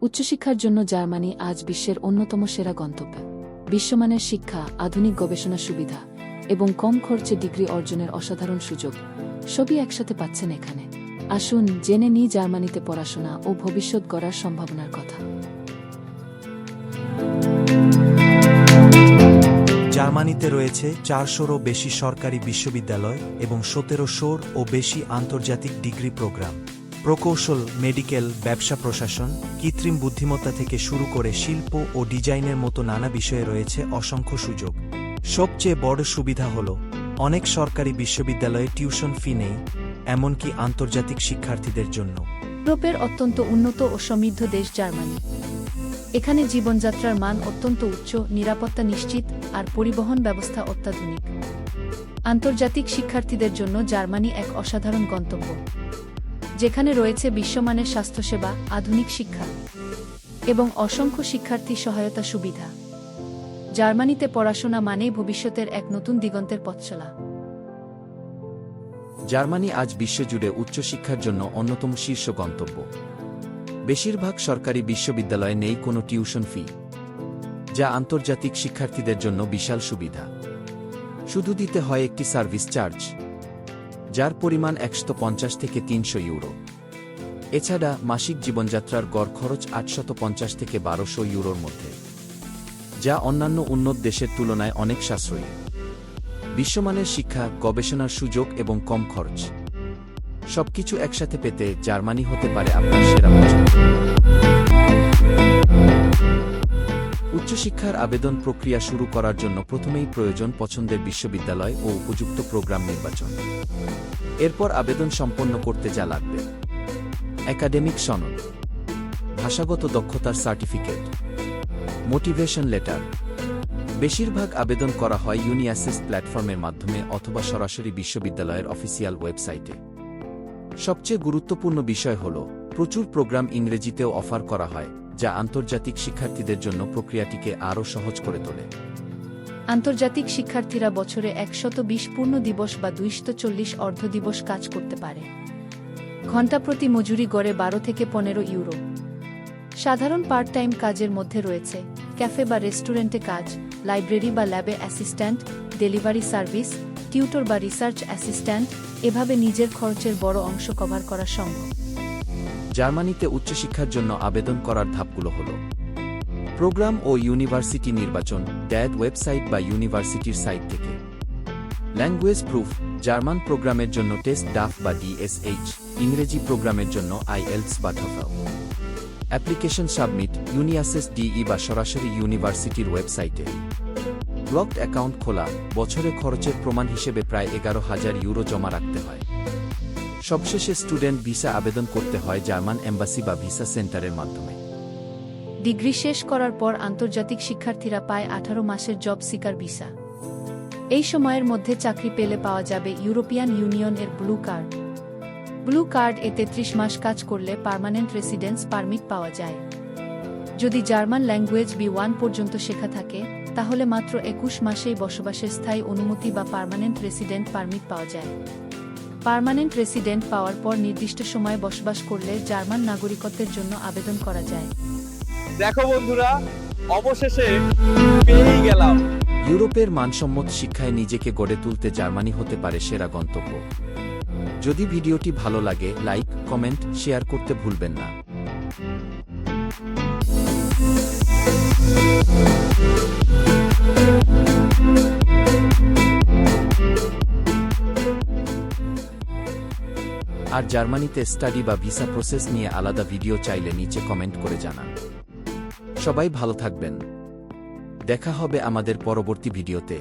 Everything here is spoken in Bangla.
উচ্চশিক্ষার জন্য জার্মানি আজ বিশ্বের অন্যতম সেরা গন্তব্য। বিশ্বমানের শিক্ষা, আধুনিক গবেষণা সুবিধা এবং কম খরচে ডিগ্রি অর্জনের অসাধারণ সুযোগ সবই একসাথে পাচ্ছেন এখানে। আসুন জেনে নিই জার্মানিতে পড়াশোনা ও ভবিষ্যৎ গড়ার সম্ভাবনার কথা। জার্মানিতে রয়েছে 400-রও বেশি সরকারি বিশ্ববিদ্যালয় এবং 1700-র ও বেশি আন্তর্জাতিক ডিগ্রি প্রোগ্রাম। প্রকৌশল, মেডিকেল, ব্যবসা প্রশাসন, কৃত্রিম বুদ্ধিমত্তা থেকে শুরু করে শিল্প ও ডিজাইনের মতো নানা বিষয়ে রয়েছে অসংখ্য সুযোগ। সবচেয়ে বড় সুবিধা হল অনেক সরকারি বিশ্ববিদ্যালয়ে টিউশন ফি নেই, এমনকি আন্তর্জাতিক শিক্ষার্থীদের জন্য। ইউরোপের অত্যন্ত উন্নত ও সমৃদ্ধ দেশ জার্মানি। এখানে জীবনযাত্রার মান অত্যন্ত উচ্চ, নিরাপত্তা নিশ্চিত আর পরিবহন ব্যবস্থা অত্যাধুনিক। আন্তর্জাতিক শিক্ষার্থীদের জন্য জার্মানি এক অসাধারণ গন্তব্য, যেখানে রয়েছে বিশ্বমানের স্বাস্থ্যসেবা, আধুনিক শিক্ষা এবং অসংখ্য শিক্ষার্থী সহায়তা সুবিধা। জার্মানিতে পড়াশোনা মানেই ভবিষ্যতের এক নতুন দিগন্তের পথচলা। জার্মানি আজ বিশ্বজুড়ে উচ্চশিক্ষার জন্য অন্যতম শীর্ষ গন্তব্য। বেশিরভাগ সরকারি বিশ্ববিদ্যালয়ে নেই কোনো টিউশন ফি, যা আন্তর্জাতিক শিক্ষার্থীদের জন্য বিশাল সুবিধা। শুধু দিতে হয় একটি সার্ভিস চার্জ, যার পরিমাণ 150 থেকে 300 ইউরো। এছাড়া মাসিক জীবনযাত্রার গড় খরচ 850 থেকে 1200 ইউরোর মধ্যে, যা অন্যান্য উন্নত দেশের তুলনায় অনেক সাশ্রয়ী। বিশ্বমানের শিক্ষা, গবেষণার সুযোগ এবং কম খরচ সবকিছু একসাথে পেতে জার্মানি হতে পারে আপনার সেরা পছন্দ। উচ্চশিক্ষার আবেদন প্রক্রিয়া শুরু করার জন্য প্রথমেই প্রয়োজন পছন্দের বিশ্ববিদ্যালয় ও উপযুক্ত প্রোগ্রাম নির্বাচন। এরপর আবেদন সম্পন্ন করতে যা লাগবে: একাডেমিক সনদ, ভাষাগত দক্ষতার সার্টিফিকেট, মোটিভেশন লেটার। বেশিরভাগ আবেদন করা হয় ইউনিঅ্যাসেস প্ল্যাটফর্মের মাধ্যমে অথবা সরাসরি বিশ্ববিদ্যালয়ের অফিসিয়াল ওয়েবসাইটে। সবচেয়ে গুরুত্বপূর্ণ বিষয় হল প্রচুর প্রোগ্রাম ইংরেজিতেও অফার করা হয়, যা আন্তর্জাতিক শিক্ষার্থীদের জন্য প্রক্রিয়াটিকে আরও সহজ করে তোলে। আন্তর্জাতিক শিক্ষার্থীরা বছরে 120 পূর্ণ দিবস বা 240 অর্ধ দিবস কাজ করতে পারে। ঘণ্টা প্রতি মজুরি গড়ে 12 থেকে 15 ইউরো। সাধারণ পার্ট টাইম কাজের মধ্যে রয়েছে ক্যাফে বা রেস্টুরেন্টে কাজ, লাইব্রেরি বা ল্যাবে অ্যাসিস্ট্যান্ট, ডেলিভারি সার্ভিস, টিউটর বা রিসার্চ অ্যাসিস্ট্যান্ট। এভাবে নিজের খরচের বড় অংশ কভার করা সম্ভব। জার্মানিতে উচ্চশিক্ষার জন্য আবেদন করার ধাপগুলো হল: প্রোগ্রাম ও ইউনিভার্সিটি নির্বাচন, ড্যাড ওয়েবসাইট বা ইউনিভার্সিটির সাইট থেকে। ল্যাঙ্গুয়েজ প্রুফ, জার্মান প্রোগ্রামের জন্য টেস্ট ডাফ বা DSH, ইংরেজি প্রোগ্রামের জন্য IELTS বা TOEFL। অ্যাপ্লিকেশন সাবমিট, ইউনিঅ্যাসেস DE বা সরাসরি ইউনিভার্সিটির ওয়েবসাইটে। ব্লকড অ্যাকাউন্ট খোলা, বছরে খরচের প্রমাণ হিসেবে প্রায় 11,000 ইউরো জমা রাখতে হয়। সবশেষে স্টুডেন্ট ভিসা আবেদন করতে হয় জার্মান এম্বাসি বা ভিসা সেন্টারের মাধ্যমে। ডিগ্রি শেষ করার পর আন্তর্জাতিক শিক্ষার্থীরা পায় 18 মাসের জব সিকার ভিসা। এই সময়ের মধ্যে চাকরি পেলে পাওয়া যাবে ইউরোপিয়ান ইউনিয়ন এর ব্লু কার্ড। ব্লু কার্ড এ 33 মাস কাজ করলে পার্মানেন্ট রেসিডেন্স পারমিট পাওয়া যায়। যদি জার্মান ল্যাঙ্গুয়েজ B1 পর্যন্ত শেখা থাকে, তাহলে মাত্র 21 মাসেই বসবাসের স্থায়ী অনুমতি বা পার্মানেন্ট রেসিডেন্ট পারমিট পাওয়া যায়। পার্মানেন্ট রেসিডেন্ট পাওয়ার পর নির্দিষ্ট সময় বসবাস করলে জার্মান নাগরিকত্বের জন্য আবেদন করা যায়। দেখো বন্ধুরা, অবশেষে পেয়েই গেলাম। ইউরোপের মানসম্মত শিক্ষায় নিজেকে গড়ে তুলতে জার্মানি হতে পারে সেরা গন্তব্য। যদি ভিডিওটি ভালো লাগে, লাইক, কমেন্ট, শেয়ার করতে ভুলবেন না। আর জার্মানিতে স্টাডি বা ভিসা প্রসেস নিয়ে আলাদা ভিডিও চাইলে নিচে কমেন্ট করে জানান। সবাই ভালো থাকবেন। দেখা হবে আমাদের পরবর্তী ভিডিওতে।